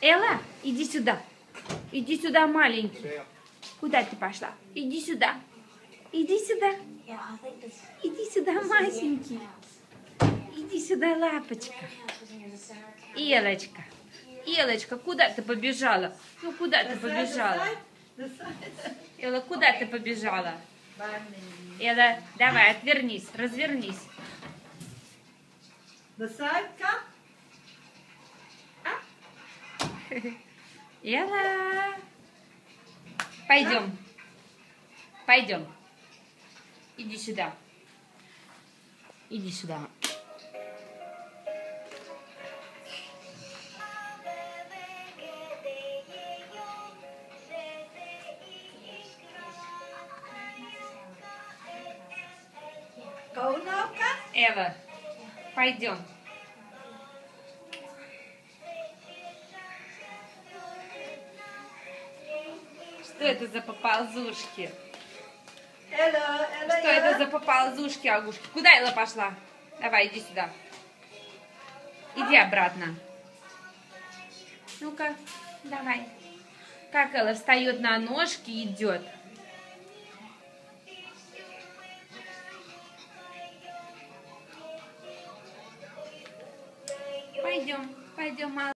Элла, иди сюда. Иди сюда, маленький. Куда ты пошла? Иди сюда. Иди сюда. Иди сюда, масенький. Иди сюда, лапочка. Элочка. Элочка, куда ты побежала? Ну, куда ты побежала? Элла, куда ты побежала? Элла, давай, отвернись, развернись. Элла. Пойдем. Пойдем. Иди сюда. Иди сюда. Эва, пойдем. Что это за поползушки? Что это за поползушки, Агушки? Куда Элла пошла? Давай, иди сюда. Иди обратно. Ну-ка, давай. Как Элла встает на ножки и идет. Пойдем, пойдем, малыш.